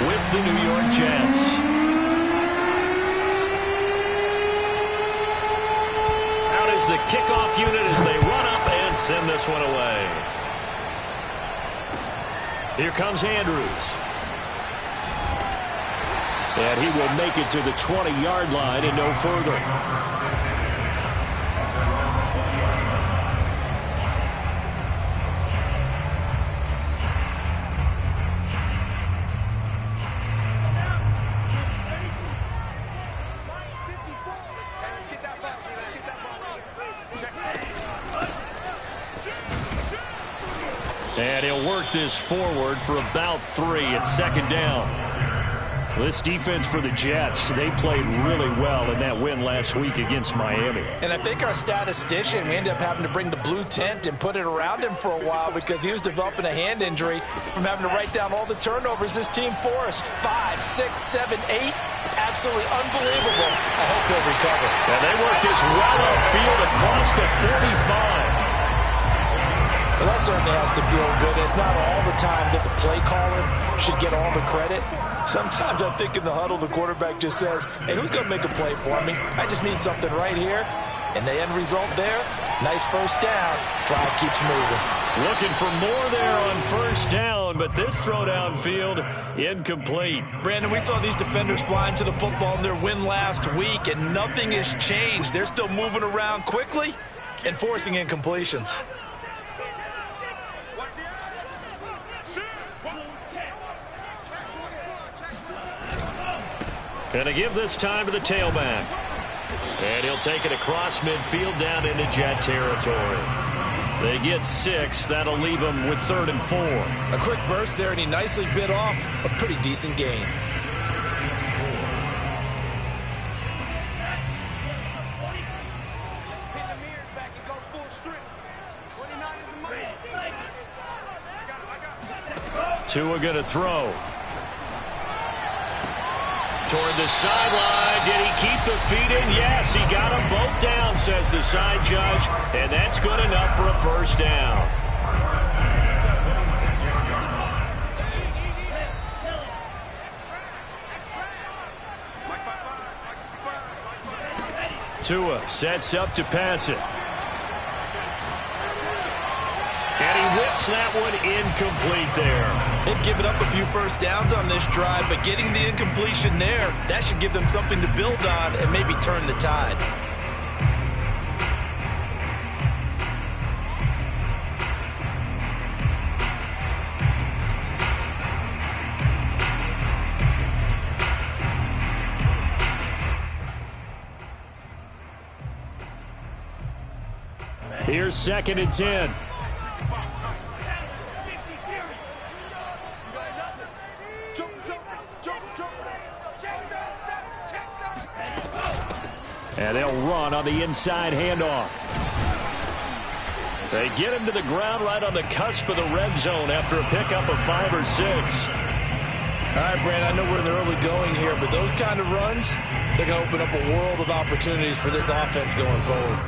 with the New York Jets. Out is the kickoff unit as they run up and send this one away. Here comes Andrews. And he will make it to the 20-yard line and no further. And he'll work this forward for about 3 at second down. This defense for the Jets, they played really well in that win last week against Miami. And I think our statistician, we ended up having to bring the blue tent and put it around him for a while because he was developing a hand injury from having to write down all the turnovers this team forced. 5, 6, 7, 8. Absolutely unbelievable. I hope he'll recover. And they work this well upfield across the 45. Well, that certainly has to feel good. It's not all the time that the play caller should get all the credit. Sometimes I think in the huddle, the quarterback just says, hey, who's going to make a play for me? I just need something right here. And the end result there, nice first down. Drive keeps moving. Looking for more there on first down, but this throw downfield incomplete. Brandon, we saw these defenders flying to the football in their win last week, and nothing has changed. They're still moving around quickly and forcing incompletions. Going to give this time to the tailback. And he'll take it across midfield down into Jet territory. They get 6. That'll leave them with 3rd and 4. A quick burst there, and he nicely bit off a pretty decent gain. Tua going to throw. Toward the sideline. Did he keep the feet in? Yes, he got them both down, says the side judge. And that's good enough for a first down. Tua sets up to pass it. And he whips that one incomplete there. They've given up a few first downs on this drive, but getting the incompletion there, that should give them something to build on and maybe turn the tide. Here's 2nd and 10. And they'll run on the inside handoff. They get him to the ground right on the cusp of the red zone after a pickup of 5 or 6. All right, Brandon, I know we're in the early going here, but those kind of runs, they're going to open up a world of opportunities for this offense going forward.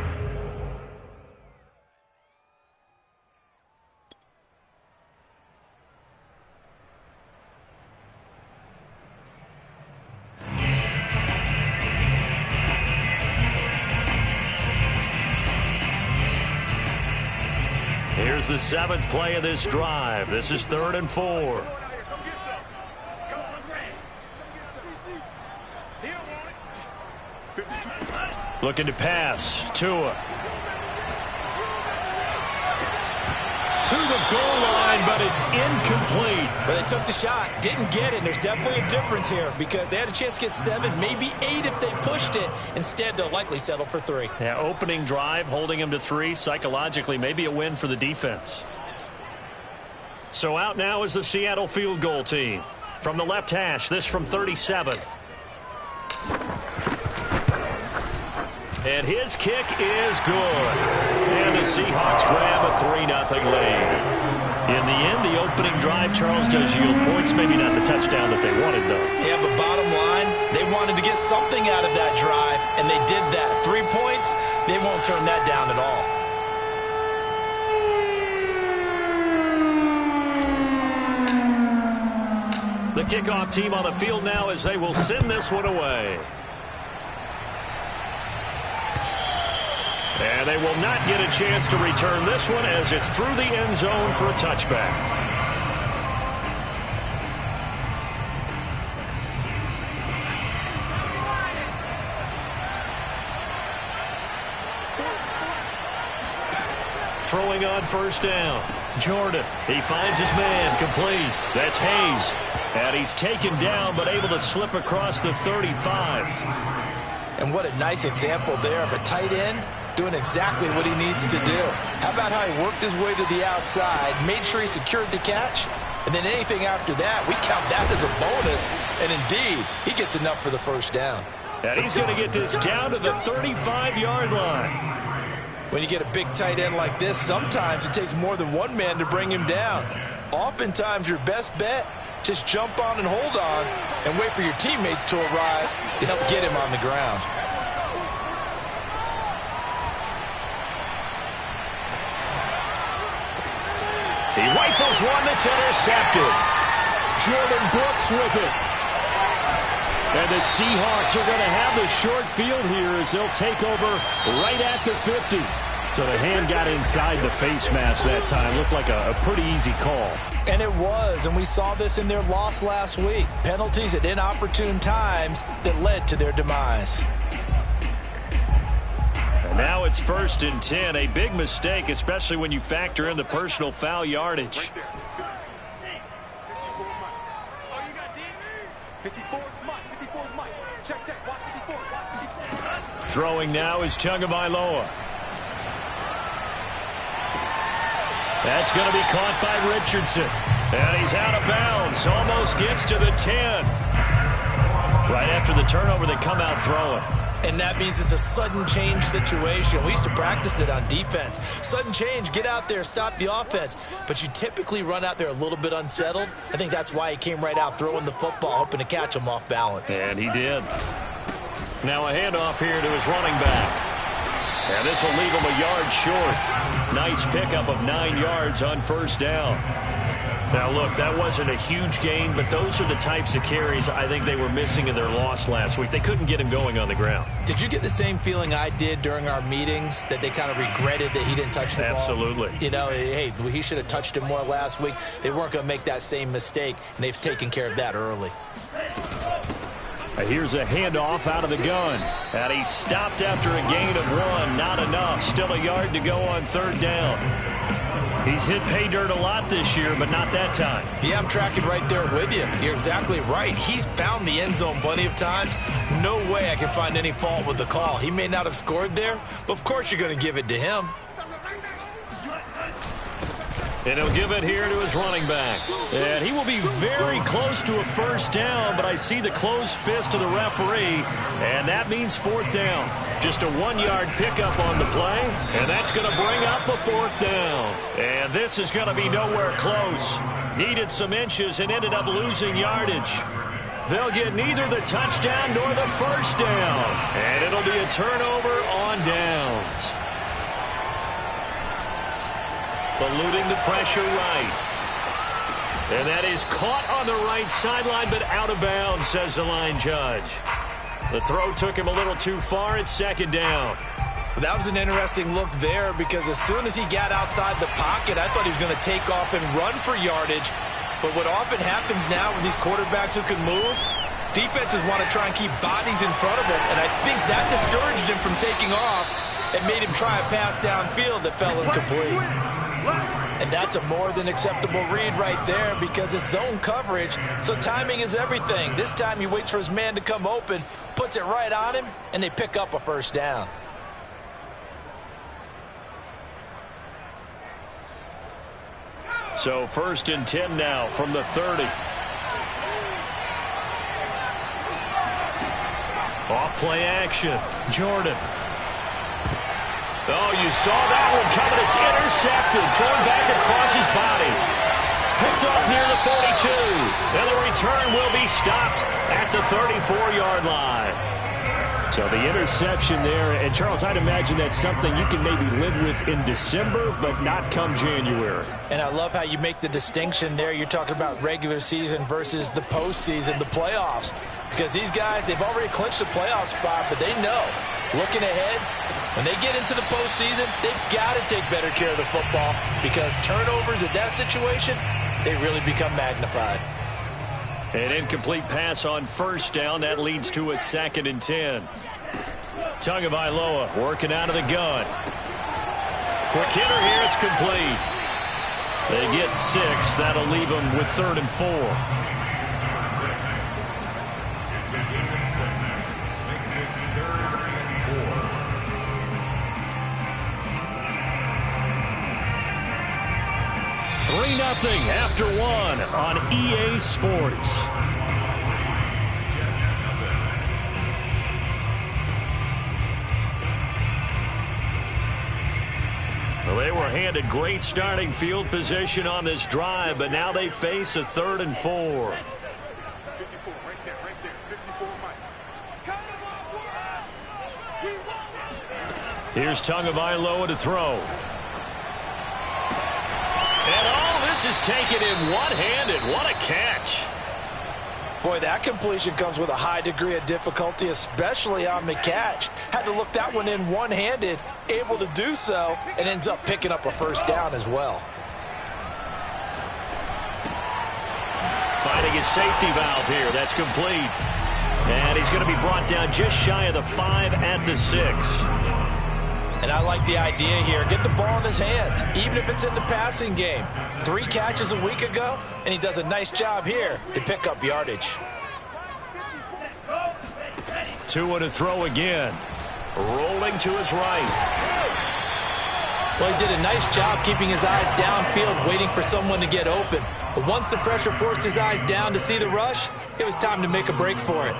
Here's the 7th play of this drive. This is 3rd and 4. Looking to pass. Tua. To the goal line, but it's incomplete. But they took the shot, didn't get it, and there's definitely a difference here because they had a chance to get 7, maybe 8 if they pushed it. Instead, they'll likely settle for 3. Yeah, opening drive, holding them to 3. Psychologically, maybe a win for the defense. So out now is the Seattle field goal team. From the left hash, this from 37. And his kick is good. And the Seahawks grab a 3-0 lead. In the end, the opening drive, Charles, does yield points. Maybe not the touchdown that they wanted, though. Yeah, but bottom line, they wanted to get something out of that drive, and they did that. 3 points, they won't turn that down at all. The kickoff team on the field now as they will send this one away. And they will not get a chance to return this one as it's through the end zone for a touchback. Throwing on first down. Jordan, he finds his man, complete. That's Hayes. And he's taken down but able to slip across the 35. And what a nice example there of a tight end doing exactly what he needs to do. How about how he worked his way to the outside, made sure he secured the catch, and then anything after that, we count that as a bonus. And indeed, he gets enough for the first down. And he's going to get this down to the 35-yard line. When you get a big tight end like this, sometimes it takes more than one man to bring him down. Oftentimes, your best bet, just jump on and hold on and wait for your teammates to arrive to help get him on the ground. He rifles one that's intercepted. Jordan Brooks with it. And the Seahawks are going to have the short field here as they'll take over right at the 50. So the hand got inside the face mask that time. Looked like a pretty easy call. And it was, and we saw this in their loss last week. Penalties at inopportune times that led to their demise. And now it's 1st and 10. A big mistake, especially when you factor in the personal foul yardage. Throwing now is Tagovailoa. That's going to be caught by Richardson. And he's out of bounds. Almost gets to the 10. Right after the turnover, they come out throwing. And that means it's a sudden change situation. We used to practice it on defense. Sudden change, get out there, stop the offense. But you typically run out there a little bit unsettled. I think that's why he came right out throwing the football, hoping to catch him off balance. And he did. Now a handoff here to his running back. And this will leave him a yard short. Nice pickup of 9 yards on first down. Now, look, that wasn't a huge gain, but those are the types of carries I think they were missing in their loss last week. They couldn't get him going on the ground. Did you get the same feeling I did during our meetings, that they kind of regretted that he didn't touch the ball? Absolutely. You know, hey, he should have touched it more last week. They weren't going to make that same mistake, and they've taken care of that early. Here's a handoff out of the gun. And he stopped after a gain of 1. Not enough. Still a yard to go on third down. He's hit pay dirt a lot this year, but not that time. Yeah, I'm tracking right there with you. You're exactly right. He's found the end zone plenty of times. No way I can find any fault with the call. He may not have scored there, but of course you're going to give it to him. And he'll give it here to his running back. And he will be very close to a first down, but I see the closed fist of the referee, and that means fourth down. Just a 1-yard pickup on the play, and that's going to bring up a fourth down. And this is going to be nowhere close. Needed some inches and ended up losing yardage. They'll get neither the touchdown nor the first down, and it'll be a turnover on downs. Eluding the pressure right. And that is caught on the right sideline, but out of bounds, says the line judge. The throw took him a little too far. It's second down. That was an interesting look there, because as soon as he got outside the pocket, I thought he was going to take off and run for yardage. But what often happens now with these quarterbacks who can move, defenses want to try and keep bodies in front of him, and I think that discouraged him from taking off and made him try a pass downfield that fell incomplete. And that's a more than acceptable read right there, because it's zone coverage, so timing is everything. This time he waits for his man to come open, puts it right on him, and they pick up a first down. So 1st and 10 now from the 30. Off play action. Jordan. Oh, you saw that one coming. It's intercepted. Thrown back across his body. Picked up near the 42. And the return will be stopped at the 34-yard line. So the interception there, and Charles, I'd imagine that's something you can maybe live with in December, but not come January. And I love how you make the distinction there. You're talking about regular season versus the postseason, the playoffs. Because these guys, they've already clinched the playoff spot, but they know, looking ahead, when they get into the postseason, they've got to take better care of the football because turnovers in that situation, they really become magnified. An incomplete pass on first down. That leads to a 2nd and 10. Tagovailoa working out of the gun. Quick hitter here. It's complete. They get 6. That'll leave them with 3rd and 4. Three 0 after 1 on EA Sports. Well, they were handed great starting field position on this drive, but now they face a 3rd and 4. Here's Tagovailoa to throw. And all this is taken in one-handed. What a catch. Boy, that completion comes with a high degree of difficulty, especially on the catch. Had to look that one in one-handed, able to do so, and ends up picking up a first down as well. Finding his safety valve here. That's complete. And he's going to be brought down just shy of the 5 at the 6. And I like the idea here. Get the ball in his hands, even if it's in the passing game. 3 catches a week ago, and he does a nice job here to pick up yardage. Tua to throw again. Rolling to his right. Well, he did a nice job keeping his eyes downfield, waiting for someone to get open. But once the pressure forced his eyes down to see the rush, it was time to make a break for it.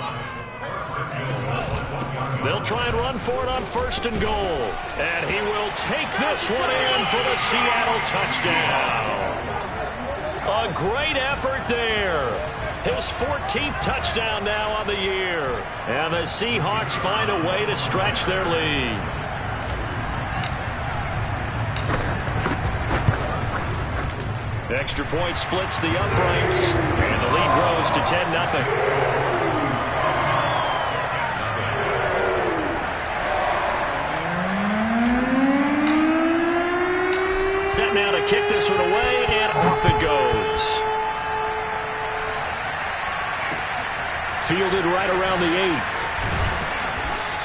They'll try and run for it on 1st and goal. And he will take this one in for the Seattle touchdown. A great effort there. His 14th touchdown now on the year. And the Seahawks find a way to stretch their lead. Extra point splits the uprights. And the lead grows to 10-0. Now to kick this one away, and off it goes. Fielded right around the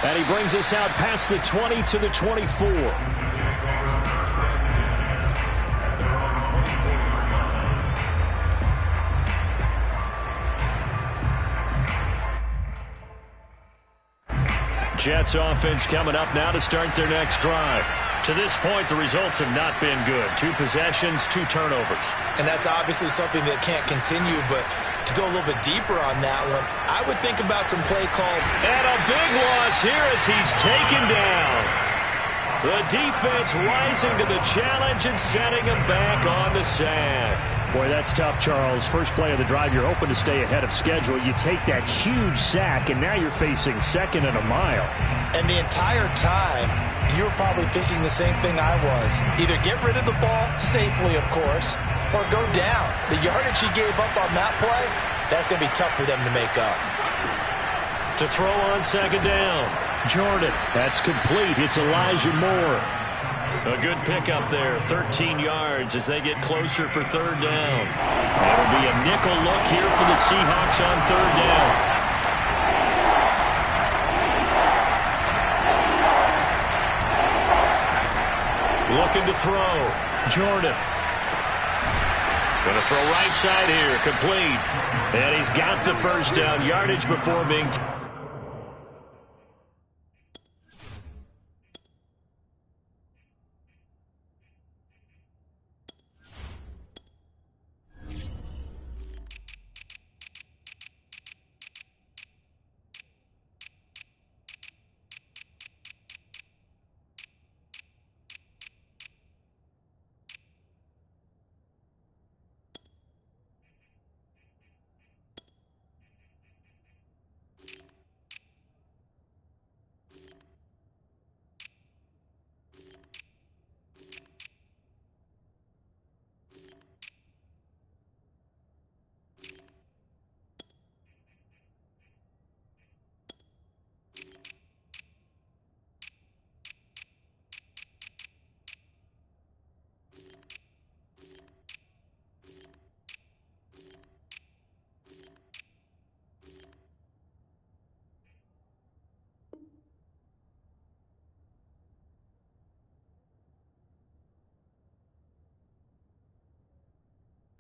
8. And he brings us out past the 20 to the 24. Jets offense coming up now to start their next drive. To this point, the results have not been good. 2 possessions, 2 turnovers. And that's obviously something that can't continue, but to go a little bit deeper on that one, I would think about some play calls. And a big loss here as he's taken down. The defense rising to the challenge and setting him back on the sack. Boy, that's tough, Charles. First play of the drive, you're hoping to stay ahead of schedule. You take that huge sack, and now you're facing 2nd and a mile. And the entire time, you were probably thinking the same thing I was. Either get rid of the ball, safely of course, or go down. The yardage he gave up on that play, that's going to be tough for them to make up. To throw on 2nd down, Jordan. That's complete. It's Elijah Moore. A good pickup there, 13 yards as they get closer for 3rd down. It'll be a nickel look here for the Seahawks on 3rd down. Looking to throw. Jordan. Going to throw right side here. Complete. And he's got the first down. Yardage before being...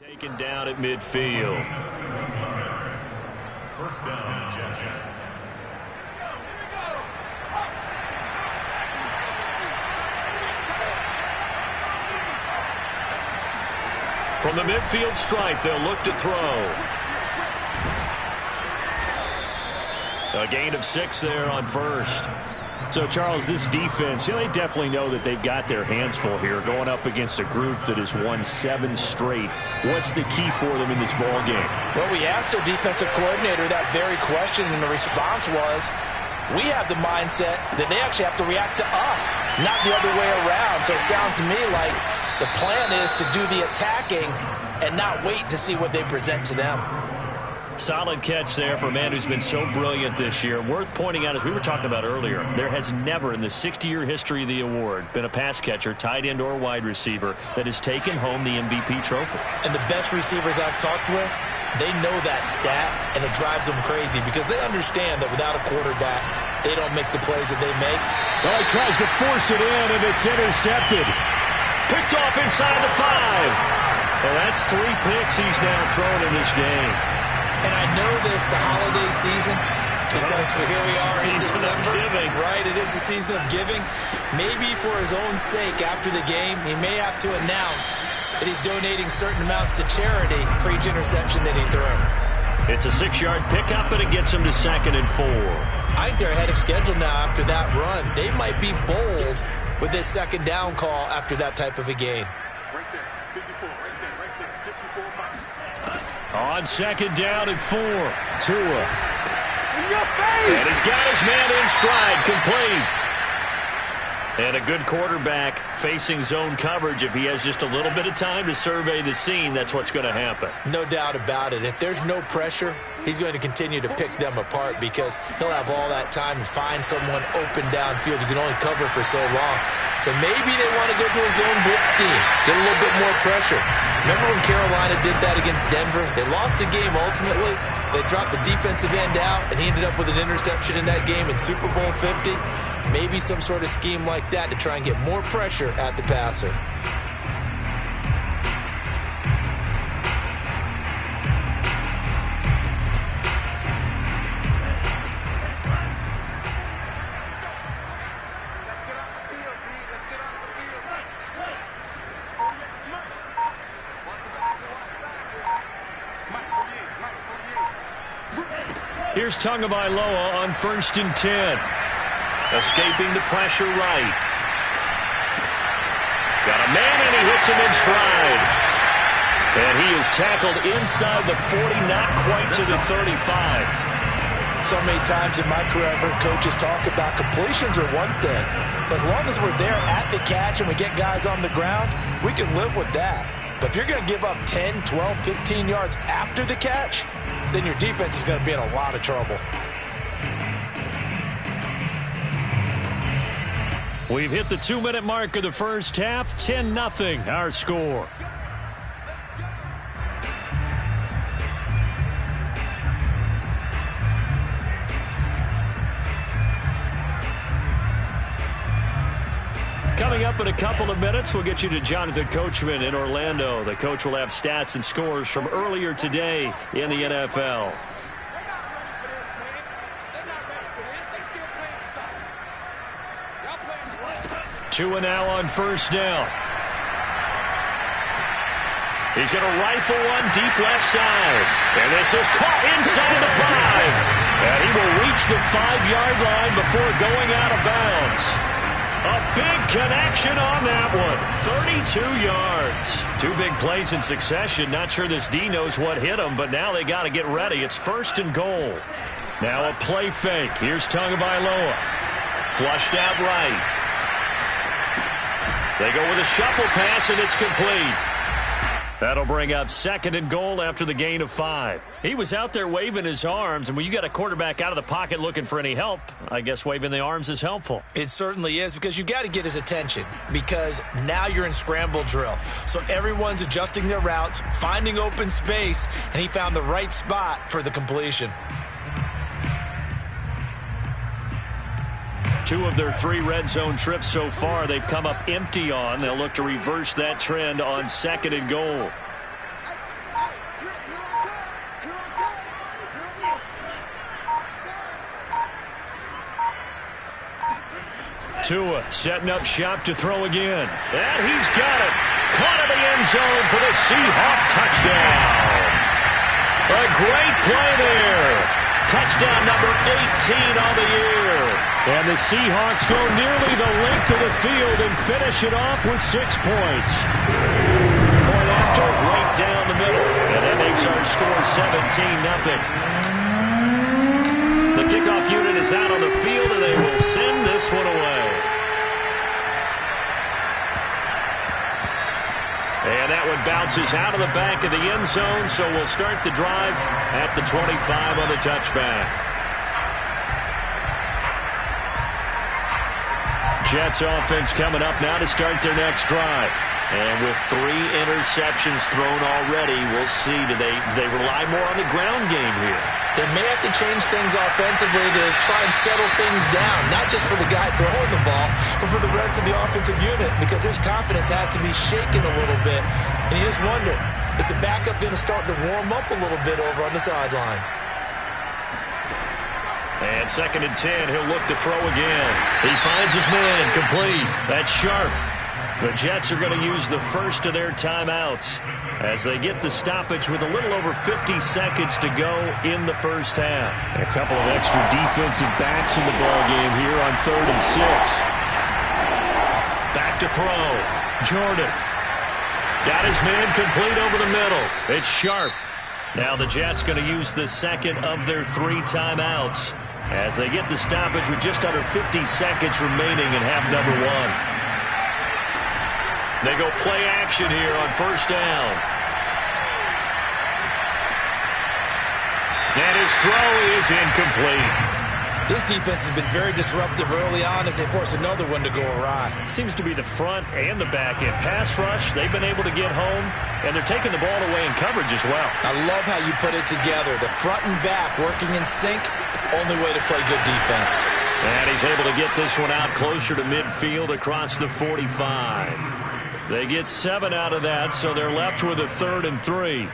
Taken down at midfield. First down, Jets. From the midfield stripe, they'll look to throw. A gain of 6 there on first. So, Charles, this defense, they definitely know that they've got their hands full here going up against a group that has won 7 straight. What's the key for them in this ball game? Well, we asked their defensive coordinator that very question, and the response was, we have the mindset that they actually have to react to us, not the other way around. So it sounds to me like the plan is to do the attacking and not wait to see what they present to them. Solid catch there for a man who's been so brilliant this year. Worth pointing out, as we were talking about earlier, there has never in the 60-year history of the award been a pass catcher, tight end, or wide receiver that has taken home the MVP trophy. And the best receivers I've talked with, they know that stat, and it drives them crazy because they understand that without a quarterback, they don't make the plays that they make. Well, he tries to force it in, and it's intercepted. Picked off inside the 5. Well, that's 3 picks he's now thrown in this game. And I know this, the holiday season, because here we are in December. Right, it is the season of giving. Maybe for his own sake, after the game, he may have to announce that he's donating certain amounts to charity for each interception that he threw. It's a 6-yard pickup, and it gets him to 2nd and 4. I think they're ahead of schedule now after that run. They might be bold with this 2nd down call after that type of a gain. On 2nd down and 4, Tua. In your face! And he's got his man in stride, complete. And a good quarterback facing zone coverage. If he has just a little bit of time to survey the scene, that's what's going to happen. No doubt about it. If there's no pressure, he's going to continue to pick them apart because he'll have all that time to find someone open downfield. You can only cover for so long. So maybe they want to go to a zone blitz scheme, get a little bit more pressure. Remember when Carolina did that against Denver? They lost the game ultimately. They dropped the defensive end out, and he ended up with an interception in that game in Super Bowl 50. Maybe some sort of scheme like that to try and get more pressure at the passer. Here's Tagovailoa on 1st and 10. Escaping the pressure right. Got a man, and he hits him in stride. And he is tackled inside the 40, not quite to the 35. So many times in my career, I've heard coaches talk about completions are one thing. But as long as we're there at the catch and we get guys on the ground, we can live with that. But if you're going to give up 10, 12, 15 yards after the catch, then your defense is going to be in a lot of trouble. We've hit the 2-minute mark of the first half. 10-0 our score. Coming up in a couple of minutes, we'll get you to Jonathan Coachman in Orlando. The coach will have stats and scores from earlier today in the NFL. Tua now on 1st down. He's going to rifle one deep left side. And this is caught inside the 5. And he will reach the 5-yard line before going out of bounds. A big connection on that one. 32 yards. 2 big plays in succession. Not sure this D knows what hit him, but now they got to get ready. It's 1st and goal. Now a play fake. Here's Tagovailoa. Flushed out right. They go with a shuffle pass, and it's complete. That'll bring up 2nd and goal after the gain of 5. He was out there waving his arms, and when you got a quarterback out of the pocket looking for any help, I guess waving the arms is helpful. It certainly is, because you got to get his attention, because now you're in scramble drill. So everyone's adjusting their routes, finding open space, and he found the right spot for the completion. 2 of their 3 red zone trips so far they've come up empty on. They'll look to reverse that trend on 2nd and goal. Tua setting up shop to throw again. And he's got it. Caught in the end zone for the Seahawk touchdown. A great play there. Touchdown number 18 on the year. And the Seahawks go nearly the length of the field and finish it off with 6 points. Point after, right down the middle. And that makes our score 17-0. The kickoff unit is out on the field, and they will send this one away. And that one bounces out of the back of the end zone, so we'll start the drive at the 25 on the touchback. Jets offense coming up now to start their next drive. And with 3 interceptions thrown already, we'll see. Do they rely more on the ground game here? They may have to change things offensively to try and settle things down, not just for the guy throwing the ball, but for the rest of the offensive unit, because their confidence has to be shaken a little bit. And you just wonder, is the backup going to start to warm up a little bit over on the sideline? And 2nd and 10, he'll look to throw again. He finds his man, complete. That's Sharp. The Jets are going to use the first of their timeouts as they get the stoppage with a little over 50 seconds to go in the first half. A couple of extra defensive backs in the ballgame here on 3rd and 6. Back to throw. Jordan. Got his man complete over the middle. It's Sharp. Now the Jets going to use the second of their 3 timeouts as they get the stoppage with just under 50 seconds remaining in half number 1. They go play action here on first down. And his throw is incomplete. This defense has been very disruptive early on as they force another one to go awry. It seems to be the front and the back end. Pass rush, they've been able to get home, and they're taking the ball away in coverage as well. I love how you put it together. The front and back working in sync, only way to play good defense. And he's able to get this one out closer to midfield across the 45. They get 7 out of that, so they're left with a 3rd and 3.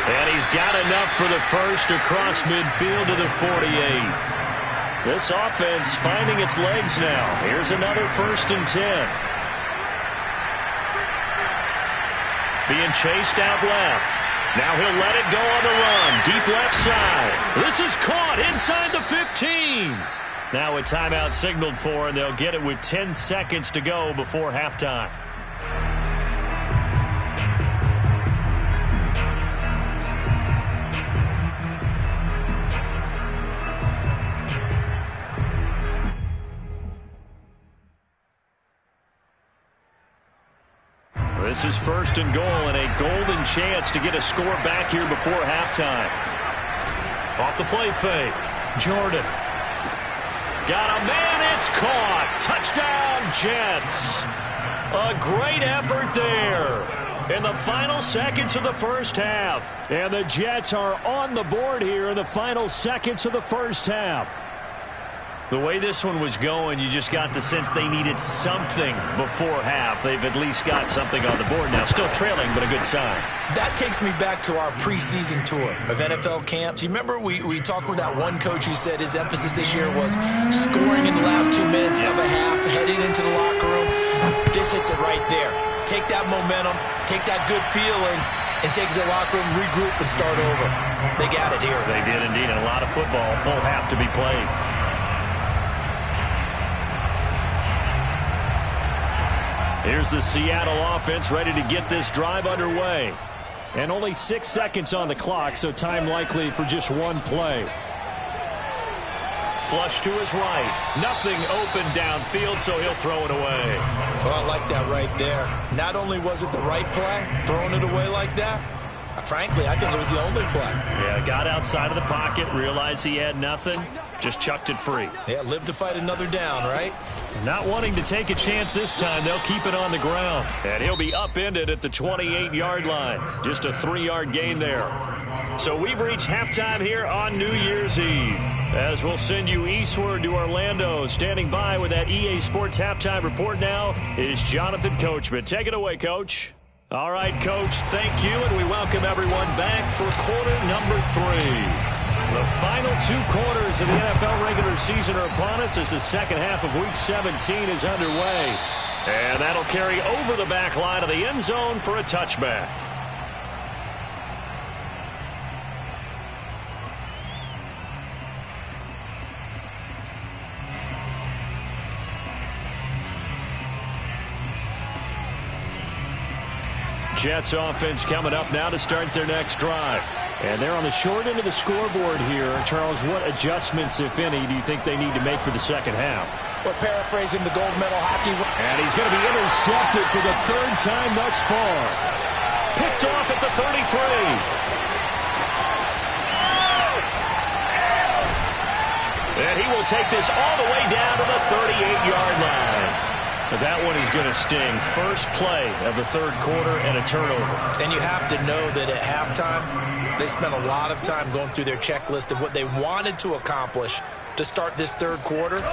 And he's got enough for the first across midfield to the 48. This offense finding its legs now. Here's another 1st and 10. Being chased out left. Now he'll let it go on the run. Deep left side. This is caught inside the 15. Now a timeout signaled for, and they'll get it with 10 seconds to go before halftime. This is 1st and goal and a golden chance to get a score back here before halftime. Off the play fake. Jordan. Got a man. It's caught. Touchdown, Jets. A great effort there in the final seconds of the first half. And the Jets are on the board here in the final seconds of the first half. The way this one was going, you just got the sense they needed something before half. They've at least got something on the board now. Still trailing, but a good sign. That takes me back to our preseason tour of NFL camps. You remember we talked with that one coach who said his emphasis this year was scoring in the last 2 minutes of a half, heading into the locker room. This hits it right there. Take that momentum, take that good feeling, and take it to the locker room, regroup, and start over. They got it here. They did indeed, and a lot of football, full half to be played. Here's the Seattle offense ready to get this drive underway. And only 6 seconds on the clock, so time likely for just one play. Flush to his right. Nothing open downfield, so he'll throw it away. Well, I like that right there. Not only was it the right play, throwing it away like that, frankly, I think it was the only play. Yeah, got outside of the pocket, realized he had nothing, just chucked it free. Yeah, live to fight another down, right? Not wanting to take a chance this time, they'll keep it on the ground. And he'll be upended at the 28-yard line. Just a 3-yard gain there. So we've reached halftime here on New Year's Eve. As we'll send you eastward to Orlando. Standing by with that EA Sports halftime report now is Jonathan Coachman. Take it away, Coach. All right, Coach, thank you, and we welcome everyone back for quarter number 3. The final 2 quarters of the NFL regular season are upon us as the second half of Week 17 is underway. And that'll carry over the back line of the end zone for a touchback. Jets offense coming up now to start their next drive. And they're on the short end of the scoreboard here. Charles, what adjustments, if any, do you think they need to make for the second half? We're paraphrasing the gold medal hockey. And he's going to be intercepted for the 3rd time thus far. Picked off at the 33. And he will take this all the way down to the 38-yard line. But that one is going to sting. First play of the 3rd quarter and a turnover. And you have to know that at halftime, they spent a lot of time going through their checklist of what they wanted to accomplish to start this 3rd quarter.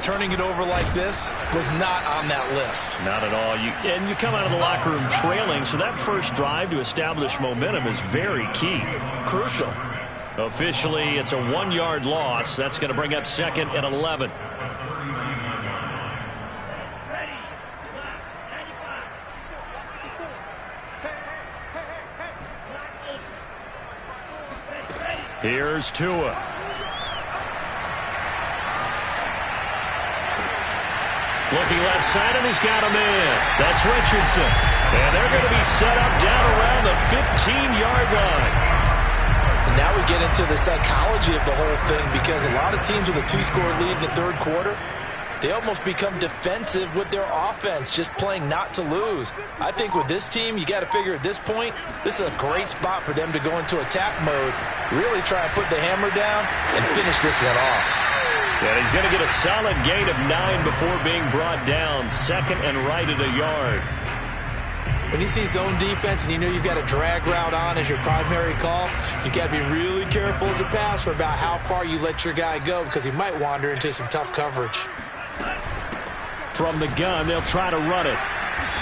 Turning it over like this was not on that list. Not at all. And you come out of the locker room trailing, so that first drive to establish momentum is very key. Crucial. Officially, it's a 1-yard loss. That's going to bring up 2nd and 11. Here's Tua. Looking left side, and he's got him in. That's Richardson. And they're going to be set up down around the 15-yard line. And now we get into the psychology of the whole thing, because a lot of teams with a 2-score lead in the 3rd quarter, they almost become defensive with their offense, just playing not to lose. I think with this team, you got to figure at this point, this is a great spot for them to go into attack mode, really try and put the hammer down and finish this one off. Yeah, he's going to get a solid gain of 9 before being brought down. 2nd and right at a yard. When you see zone defense and you know you've got a drag route on as your primary call, you got to be really careful as a passer about how far you let your guy go, because he might wander into some tough coverage. From the gun, they'll try to run it.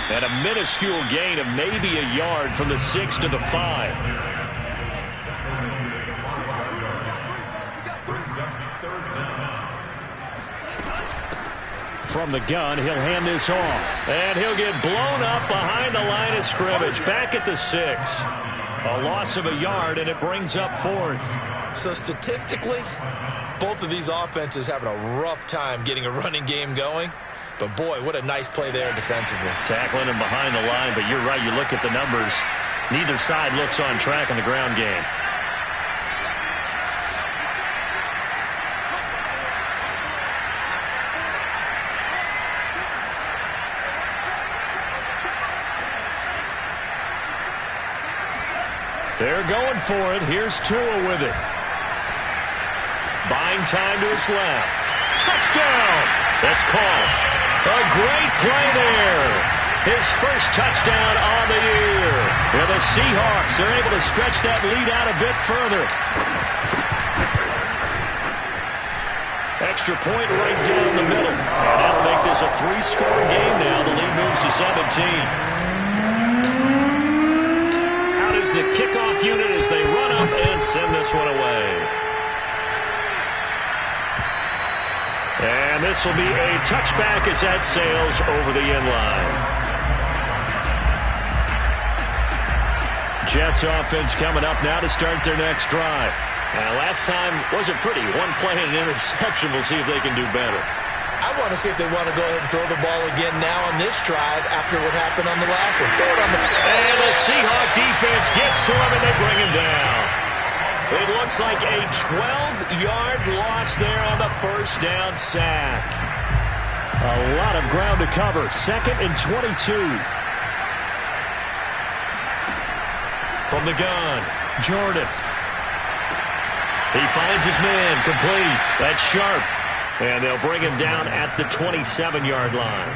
And a minuscule gain of maybe a yard from the 6 to the 5. From the gun, he'll hand this off. And he'll get blown up behind the line of scrimmage. Back at the 6. A loss of a yard, and it brings up 4th. So statistically, both of these offenses having a rough time getting a running game going. But, boy, what a nice play there defensively. Tackling him behind the line, but you're right. You look at the numbers. Neither side looks on track in the ground game. They're going for it. Here's Tua with it. Buying time to his left. Touchdown! That's called. A great play there. His first touchdown on the year. And the Seahawks are able to stretch that lead out a bit further. Extra point right down the middle. And that'll make this a 3-score game now. The lead moves to 17. The kickoff unit as they run up and send this one away. And this will be a touchback as that sails over the end line. Jets offense coming up now to start their next drive. Last time wasn't pretty. 1 play and an interception. We'll see if they can do better. I want to see if they want to go ahead and throw the ball again now on this drive after what happened on the last one. Throw it on the... And the Seahawk defense gets to him, and they bring him down. It looks like a 12-yard loss there on the first down sack. A lot of ground to cover. 2nd and 22. From the gun, Jordan. He finds his man, complete. That's Sharp. And they'll bring him down at the 27-yard line.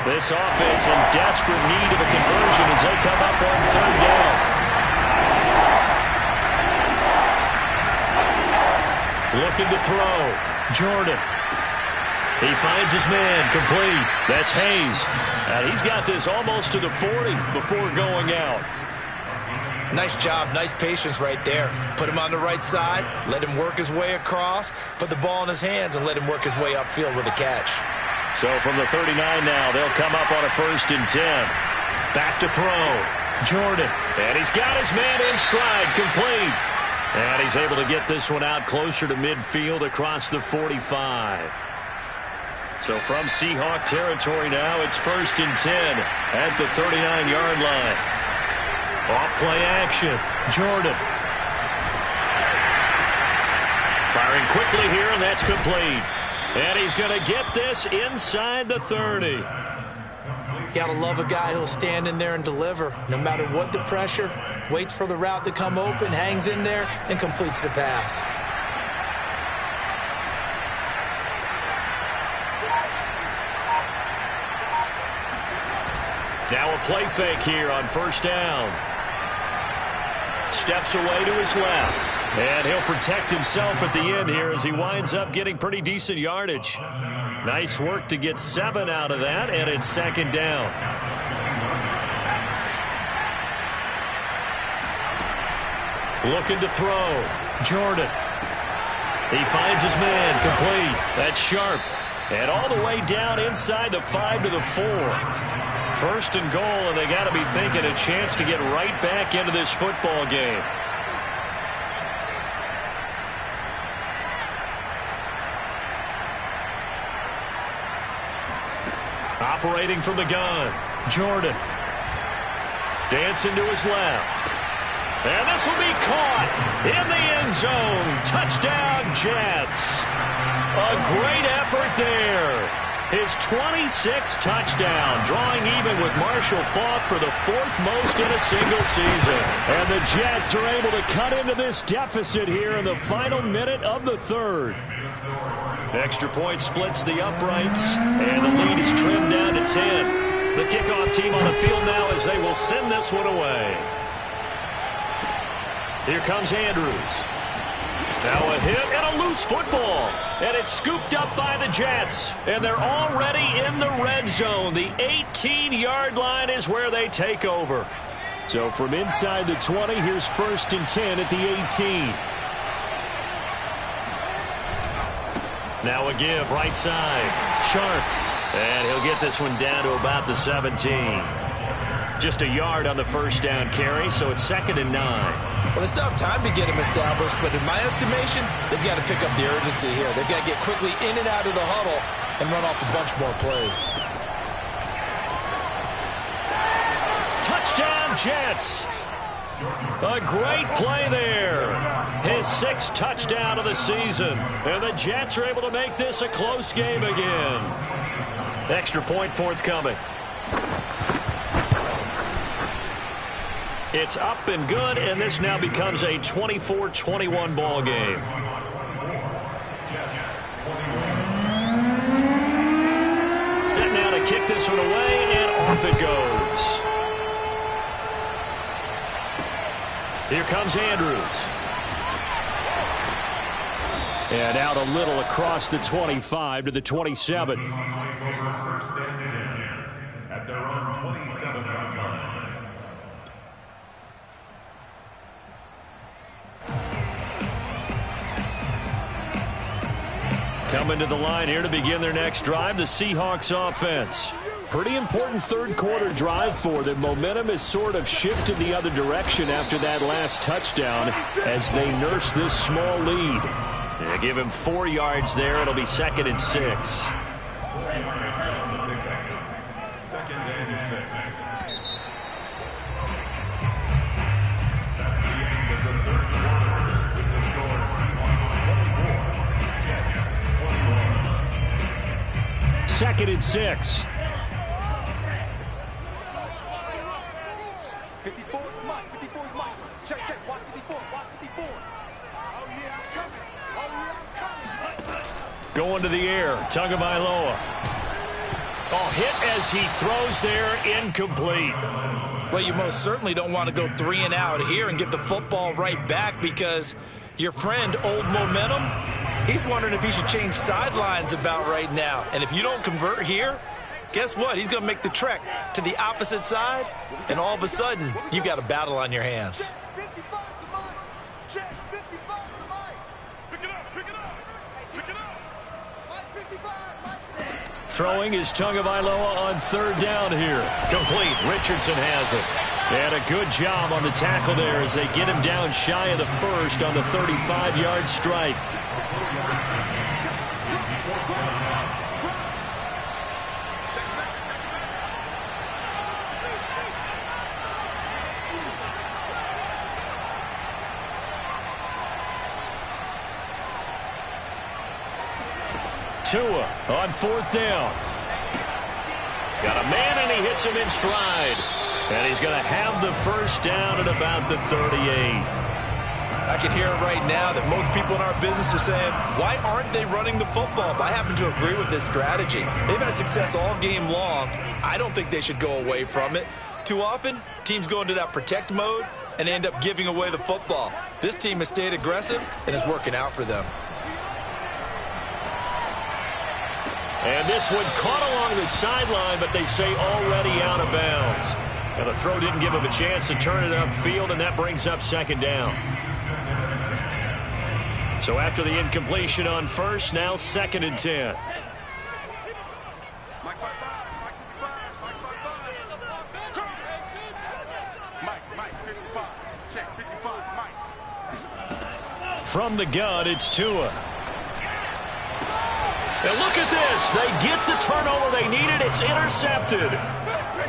This offense in desperate need of a conversion as they come up on 3rd down. Looking to throw. Jordan. He finds his man, complete. That's Hayes. And he's got this almost to the 40 before going out. Nice job, nice patience right there. Put him on the right side, let him work his way across, put the ball in his hands, and let him work his way upfield with a catch. So from the 39 now, they'll come up on a 1st and 10. Back to throw. Jordan. And he's got his man in stride, complete. And he's able to get this one out closer to midfield across the 45. So from Seahawk territory now, it's 1st and 10 at the 39-yard line. Off-play action. Jordan. Firing quickly here, and that's complete. And he's going to get this inside the 30. Gotta love a guy who'll stand in there and deliver. No matter what the pressure, waits for the route to come open, hangs in there, and completes the pass. Now a play fake here on 1st down. Steps away to his left. And he'll protect himself at the end here as he winds up getting pretty decent yardage. Nice work to get 7 out of that, and it's 2nd down. Looking to throw. Jordan. He finds his man, complete. That's sharp. And all the way down inside the 5 to the 4. 1st and goal, and they got to be thinking a chance to get right back into this football game. Operating from the gun, Jordan. Dancing to his left. And this will be caught in the end zone. Touchdown, Jets. A great effort there. His 26th touchdown, drawing even with Marshall Faulk for the 4th most in a single season. And the Jets are able to cut into this deficit here in the final minute of the 3rd. Extra point splits the uprights, and the lead is trimmed down to 10. The kickoff team on the field now as they will send this one away. Here comes Andrews. Now a hit and a loose football. And it's scooped up by the Jets. And they're already in the red zone. The 18-yard line is where they take over. So from inside the 20, here's 1st and 10 at the 18. Now a give, right side. Sharp. And he'll get this one down to about the 17. Just a yard on the 1st down carry, so it's 2nd and 9. Well, they still have time to get him established, but in my estimation, they've got to pick up the urgency here. They've got to get quickly in and out of the huddle and run off a bunch more plays. Touchdown, Jets. A great play there. His 6th touchdown of the season. And the Jets are able to make this a close game again. Extra point forthcoming. It's up and good, and this now becomes a 24-21 ball game. Set now to kick this one away, and off it goes. Here comes Andrews. And out a little across the 25 to the 27. At their own 27-yard line. Coming to the line here to begin their next drive, the Seahawks offense. Pretty important 3rd quarter drive for them. Momentum has sort of shifted the other direction after that last touchdown as they nurse this small lead. They give him 4 yards there. It'll be 2nd and 6. 2nd and 6. That's the end of the 3rd quarter with the score Seahawks 24, Jets 21. 2nd and 6. 54, Mike. 54 is Mike. Check. Watch 54. Watch 54. Oh, yeah, I'm coming. Oh, yeah, I'm coming. Going to the air. Tagovailoa. Oh, hit as he throws there, incomplete. Well, you most certainly don't want to go 3 and out here and get the football right back because your friend, Old Momentum, he's wondering if he should change sidelines about right now. And if you don't convert here, guess what? He's going to make the trek to the opposite side, and all of a sudden, you've got a battle on your hands. Check 55 to Mike. Check 55 to Mike. Pick it up, pick it up. Pick it up. Mike 55, Mike. Throwing is Tagovailoa on third down here. Complete. Richardson has it. And a good job on the tackle there as they get him down shy of the first on the 35-yard strike. Tua on fourth down. Got a man, and he hits him in stride. And he's going to have the first down at about the 38. I can hear it right now that most people in our business are saying, why aren't they running the football? But I happen to agree with this strategy. They've had success all game long. I don't think they should go away from it. Too often, teams go into that protect mode and end up giving away the football. This team has stayed aggressive, and it's working out for them. And this one caught along the sideline, but they say already out of bounds. And the throw didn't give him a chance to turn it upfield, and that brings up second down. So after the incompletion on first, now second and 10. Mike 55, Mike 55. Check 55, Mike. From the gun, it's Tua. And look at this. They get the turnover they needed. It's intercepted.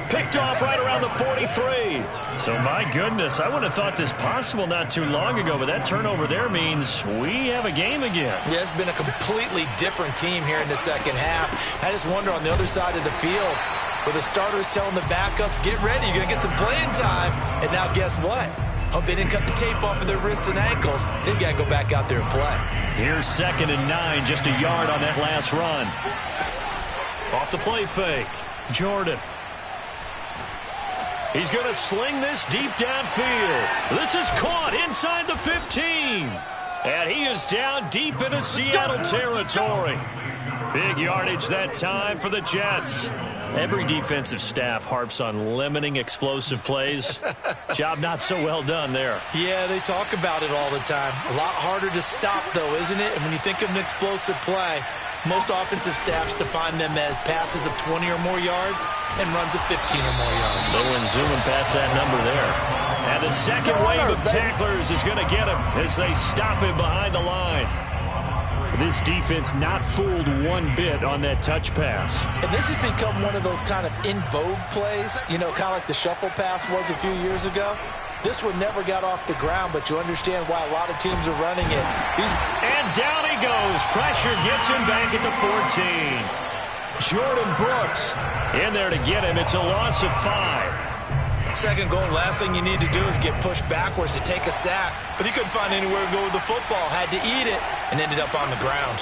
Picked off right around the 43. So, my goodness, I would have thought this possible not too long ago, but that turnover there means we have a game again. Yeah, it's been a completely different team here in the second half. I just wonder on the other side of the field, where the starters telling the backups, get ready, you're going to get some playing time. And now guess what? Hope they didn't cut the tape off of their wrists and ankles. They've got to go back out there and play. Here's second and 9, just a yard on that last run. Off the play fake, Jordan. He's going to sling this deep downfield. This is caught inside the 15. And he is down deep into Seattle territory. Big yardage that time for the Jets. Every defensive staff harps on limiting explosive plays. Job not so well done there. Yeah, they talk about it all the time. A lot harder to stop, though, isn't it? And when you think of an explosive play, most offensive staffs define them as passes of 20 or more yards and runs of 15 or more yards. They went zooming past that number there. And the second wave of tacklers is going to get him as they stop him behind the line. This defense not fooled one bit on that touch pass. And this has become one of those kind of in vogue plays, you know, kind of like the shuffle pass was a few years ago. This one never got off the ground, but you understand why a lot of teams are running it. And down he goes. Pressure gets him back at the 14. Jordan Brooks in there to get him. It's a loss of 5. Second goal, last thing you need to do is get pushed backwards to take a sack. But he couldn't find anywhere to go with the football. Had to eat it and ended up on the ground.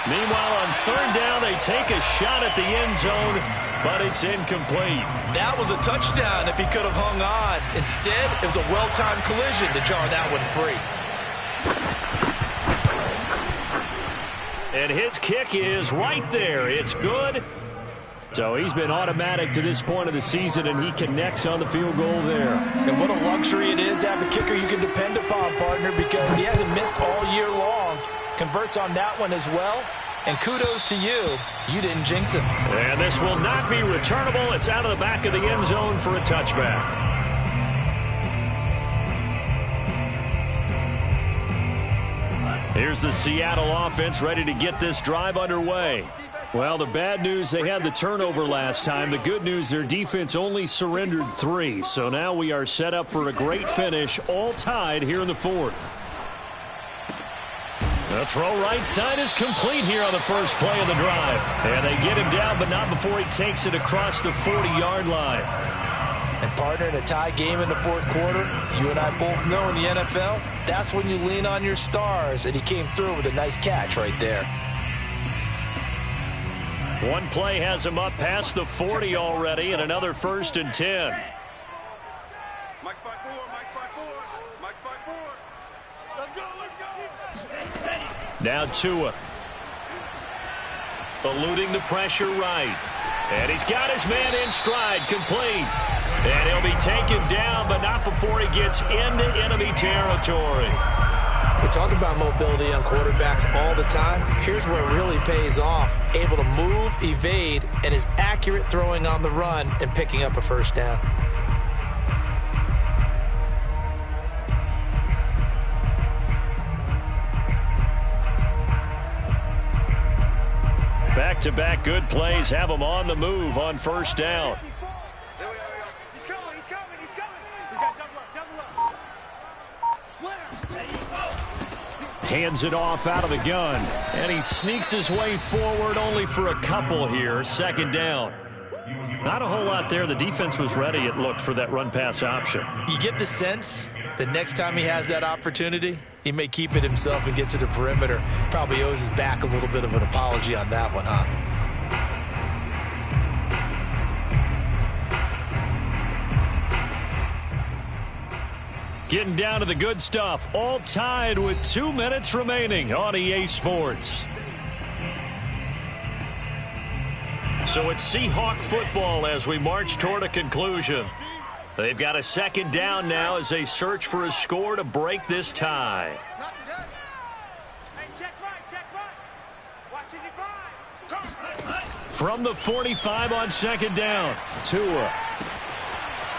Meanwhile, on third down, they take a shot at the end zone, but it's incomplete. That was a touchdown if he could have hung on. Instead, it was a well-timed collision to jar that one free. And his kick is right there. It's good. So he's been automatic to this point of the season, and he connects on the field goal there. And what a luxury it is to have a kicker you can depend upon, partner, because he hasn't missed all year long. Converts on that one as well. And kudos to you. You didn't jinx him. And this will not be returnable. It's out of the back of the end zone for a touchback. Here's the Seattle offense ready to get this drive underway. Well, the bad news, they had the turnover last time. The good news, their defense only surrendered 3. So now we are set up for a great finish, all tied here in the fourth. The throw right side is complete here on the first play of the drive. And they get him down, but not before he takes it across the 40-yard line. And partner, in a tie game in the fourth quarter, you and I both know in the NFL, that's when you lean on your stars. And he came through with a nice catch right there. One play has him up past the 40 already, and another 1st and 10. Mike's by 4, Mike's by 4, Mike's by 4. Let's go, let's go. Now Tua. Eluding the pressure right. And he's got his man in stride, complete. And he'll be taken down, but not before he gets into enemy territory. We talk about mobility on quarterbacks all the time. Here's where it really pays off. Able to move, evade, and is accurate throwing on the run and picking up a first down. Back-to-back good plays have him on the move on first down. He's coming. We got double up. Hands it off out of the gun. And he sneaks his way forward only for a couple here. Second down. Not a whole lot there. The defense was ready, it looked, for that run-pass option. You get the sense that next time he has that opportunity, he may keep it himself and get to the perimeter. Probably owes his back a little bit of an apology on that one, huh? Getting down to the good stuff. All tied with 2 minutes remaining on EA Sports. So it's Seahawk football as we march toward a conclusion. They've got a second down now as they search for a score to break this tie. Not today. Hey, check right. Watch it divide. From the 45 on second down, Tua.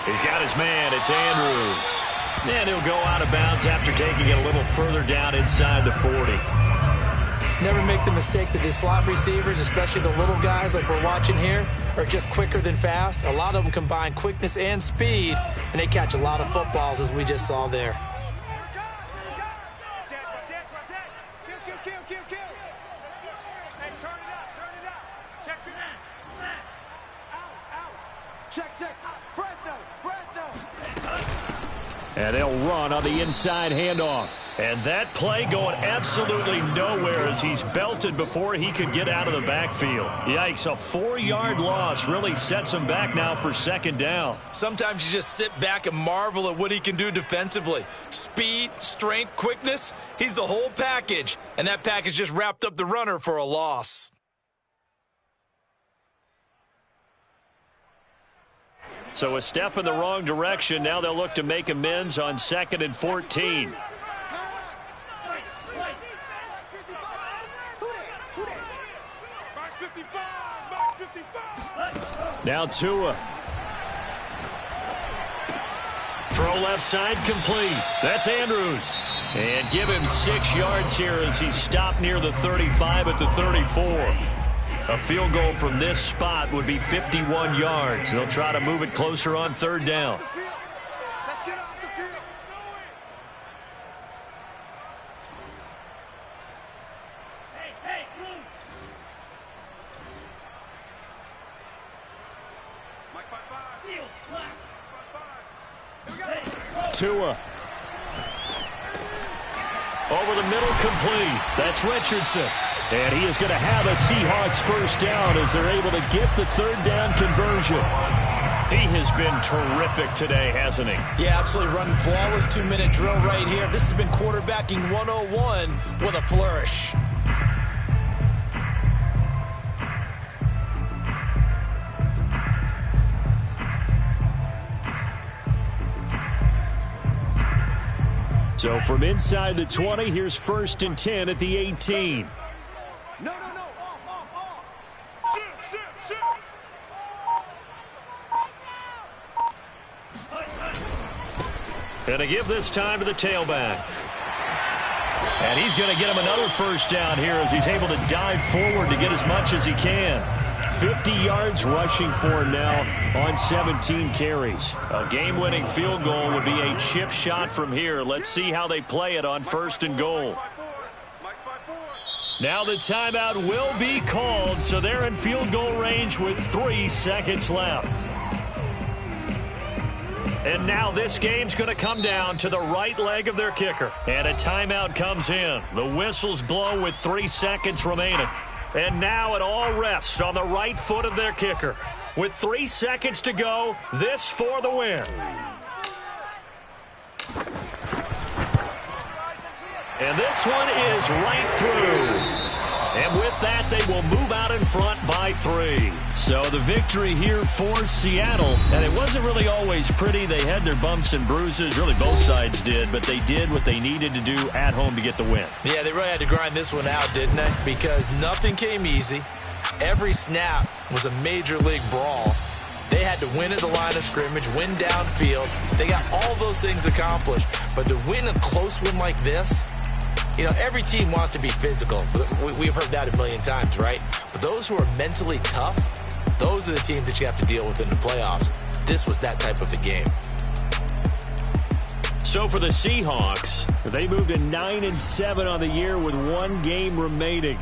He's got his man. It's Andrews. And he'll go out of bounds after taking it a little further down inside the 40. Never make the mistake that the slot receivers, especially the little guys like we're watching here, are just quicker than fast. A lot of them combine quickness and speed, and they catch a lot of footballs, as we just saw there. Hey, turn it up. Check it out. Check. Fresno. And they'll run on the inside handoff. And that play going absolutely nowhere as he's belted before he could get out of the backfield. Yikes, a 4-yard loss really sets him back now for second down. Sometimes you just sit back and marvel at what he can do defensively. Speed, strength, quickness, he's the whole package. And that package just wrapped up the runner for a loss. So a step in the wrong direction. Now they'll look to make amends on 2nd and 14. Now Tua. Throw left side complete. That's Andrews. And give him 6 yards here as he's stopped near the 35 at the 34. A field goal from this spot would be 51 yards. They'll try to move it closer on third down. Let's get off the field. Hey, move. Tua. Over the middle, complete. That's Richardson. And he is going to have a Seahawks first down as they're able to get the third down conversion. He has been terrific today, hasn't he? Yeah, absolutely running flawless 2-minute drill right here. This has been quarterbacking 101 with a flourish. So from inside the 20, here's 1st and 10 at the 18. No. Off. Shoot. And to give this time to the tailback. And he's going to get him another first down here as he's able to dive forward to get as much as he can. 50 yards rushing for him now on 17 carries. A game-winning field goal would be a chip shot from here. Let's see how they play it on 1st and goal. Now the timeout will be called, so they're in field goal range with 3 seconds left. And now this game's going to come down to the right leg of their kicker. And a timeout comes in. The whistles blow with 3 seconds remaining. And now it all rests on the right foot of their kicker. With 3 seconds to go, this for the win. And this one is right through. And with that, they will move out in front by 3. So the victory here for Seattle. And it wasn't really always pretty. They had their bumps and bruises. Really, both sides did. But they did what they needed to do at home to get the win. Yeah, they really had to grind this one out, didn't they? Because nothing came easy. Every snap was a major league brawl. They had to win at the line of scrimmage, win downfield. They got all those things accomplished. But to win a close one like this, you know, every team wants to be physical. We've heard that a million times, right? But those who are mentally tough, those are the teams that you have to deal with in the playoffs. This was that type of a game. So for the Seahawks, they moved to 9-7 on the year with 1 game remaining.